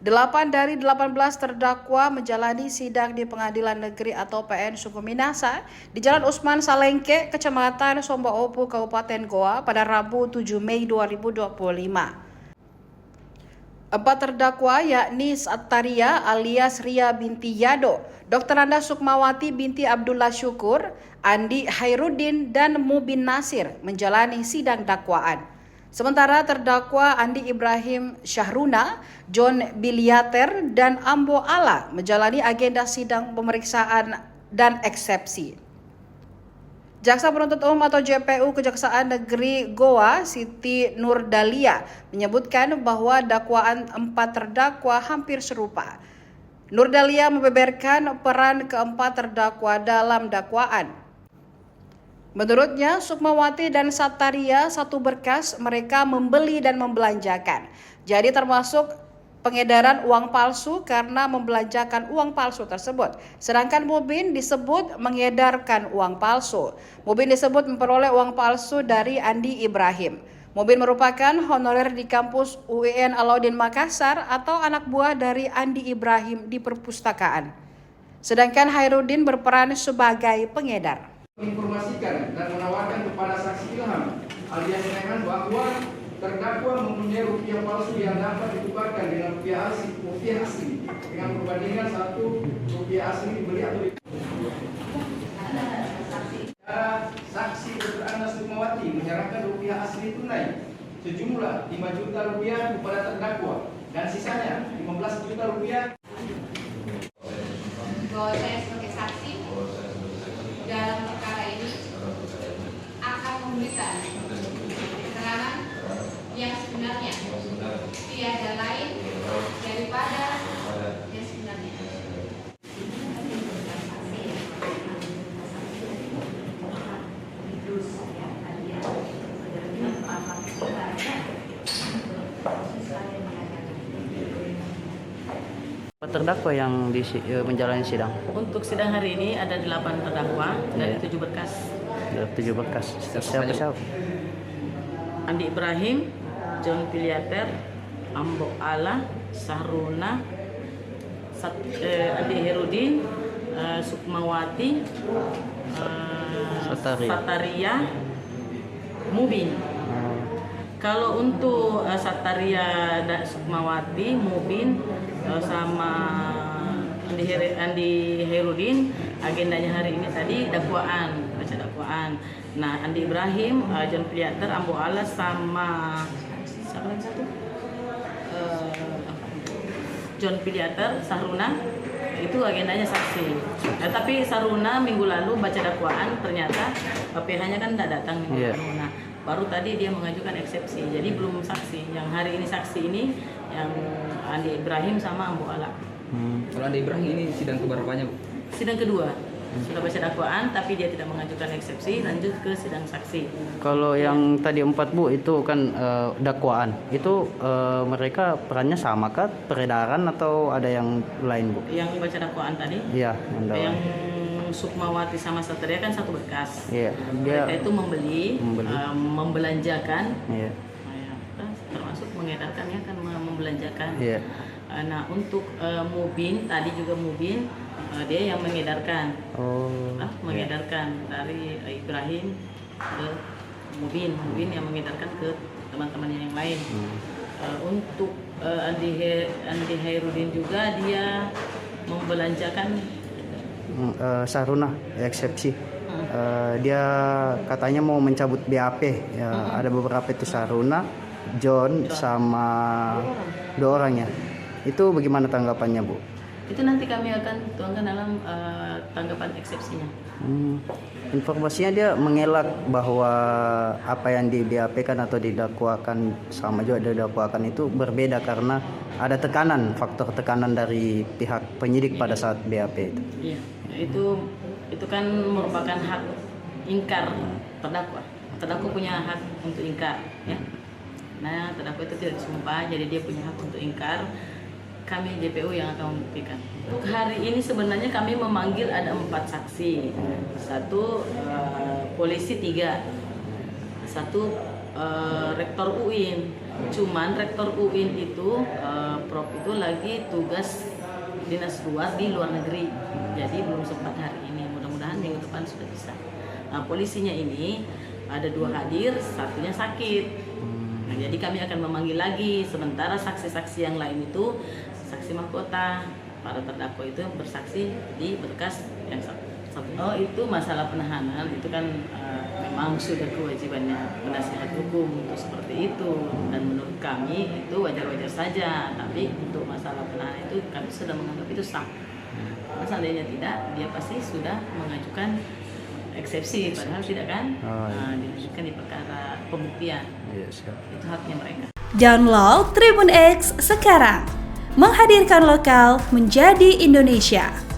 8 dari 18 terdakwa menjalani sidang di Pengadilan Negeri atau PN Suku Minasa di Jalan Usman Salengke, Kecamatan Sombaopu, Kabupaten Goa pada Rabu 7 Mei 2025. 4 terdakwa yakni Sattaria alias Ria binti Yado, Dr. Nanda Sukmawati binti Abdullah Syukur, Andi Hairudin, dan Mubin Nasir menjalani sidang dakwaan. Sementara terdakwa Andi Ibrahim Syahruna, John Biliater, dan Ambo Ala menjalani agenda sidang pemeriksaan dan eksepsi. Jaksa Penuntut Umum atau JPU Kejaksaan Negeri Goa, Siti Nurdalia, menyebutkan bahwa dakwaan 4 terdakwa hampir serupa. Nurdalia membeberkan peran keempat terdakwa dalam dakwaan. Menurutnya, Sukmawati dan Sattaria satu berkas mereka membeli dan membelanjakan. Jadi termasuk pengedaran uang palsu karena membelanjakan uang palsu tersebut. Sedangkan Mubin disebut mengedarkan uang palsu. Mubin disebut memperoleh uang palsu dari Andi Ibrahim. Mubin merupakan honorer di kampus UIN Alauddin Makassar atau anak buah dari Andi Ibrahim di perpustakaan. Sedangkan Hairudin berperan sebagai pengedar. Menginformasikan dan menawarkan kepada saksi Ilham alias Rehan bahwa terdakwa mempunyai rupiah palsu yang dapat ditukarkan dengan rupiah asli dengan perbandingan 1 rupiah asli dibeli atau saksi Dr. Nanda Sukmawati menyerahkan rupiah asli tunai sejumlah 5 juta rupiah kepada terdakwa dan sisanya 15 juta rupiah. Bahwa saya sebagai saksi dalam perkara ini akan memberikan keterangan yang sebenarnya, tiada lain daripada yang sebenarnya. Terdakwa yang menjalani sidang. Untuk sidang hari ini ada 8 terdakwa dari 7 berkas. 7 berkas. Siapa? Andi Ibrahim, John Biliater, Ambo Ala, Sahruna, Andi Hairudin, Sukmawati, Sattaria, Mubin. Kalau untuk Sattaria dan Sukmawati, Mubin sama Andi Hairudin, agendanya hari ini tadi dakwaan, baca dakwaan. Nah, Andi Ibrahim, John Biliater, Ambo Ala sama siapa lagi satu? John Biliater, Sahruna, itu agendanya saksi. Nah, tapi Sahruna minggu lalu baca dakwaan, ternyata PH-nya kan tidak datang minggu lalu. Nah, baru tadi dia mengajukan eksepsi, jadi belum saksi. Yang hari ini saksi ini yang Andi Ibrahim sama Ambo Ala. Kalau Andi Ibrahim ini sidang keberapanya, Bu? Sidang kedua. Sudah baca dakwaan tapi dia tidak mengajukan eksepsi, lanjut ke sidang saksi. Kalau yang tadi 4 Bu itu kan dakwaan. Itu mereka perannya sama kah? Peredaran atau ada yang lain, Bu? Yang baca dakwaan tadi? Iya, yang Sukmawati sama Sattaria kan satu berkas. Iya, mereka itu membeli. Membelanjakan. Iya. Termasuk mengedarkan ya kan, membelanjakan. Iya. Nah, untuk Mubin tadi juga Mubin dia yang mengedarkan. Mengedarkan dari Ibrahim ke Mubin yang mengedarkan ke teman-temannya yang lain. Untuk Andi Hairudin juga dia membelanjakan Sahruna eksepsi. Dia katanya mau mencabut BAP ya, ada beberapa itu Sahruna, John sama 2 orang ya. Itu bagaimana tanggapannya, Bu? Itu nanti kami akan tuangkan dalam tanggapan eksepsinya. Informasinya dia mengelak bahwa apa yang di BAP kan atau didakwakan sama juga didakwakan itu berbeda karena ada tekanan, faktor tekanan dari pihak penyidik pada saat BAP itu. Iya, itu kan merupakan hak ingkar terdakwa. Terdakwa punya hak untuk ingkar, ya. Nah, terdakwa itu tidak disumpah, jadi dia punya hak untuk ingkar. Kami JPU yang akan membuktikan. Untuk hari ini sebenarnya kami memanggil ada 4 saksi. 1 polisi, 3. 1 rektor UIN. Cuman rektor UIN itu Prof itu lagi tugas dinas luar di luar negeri. Jadi belum sempat hari ini. Mudah-mudahan minggu depan sudah bisa. Nah, polisinya ini ada 2 hadir, satunya sakit. Nah, jadi kami akan memanggil lagi. Sementara saksi-saksi yang lain itu saksi mahkota. Para terdakwa itu bersaksi di berkas yang satu. Oh, itu masalah penahanan itu kan memang sudah kewajibannya penasihat hukum untuk seperti itu, dan menurut kami itu wajar-wajar saja. Tapi untuk masalah penahanan itu kami sudah menganggap itu sah. Karena seandainya tidak, dia pasti sudah mengajukan eksepsi, padahal tidak kan? Dilanjutkan di perkara pembuktian. Itu haknya mereka. Download Tribun X sekarang, menghadirkan lokal menjadi Indonesia.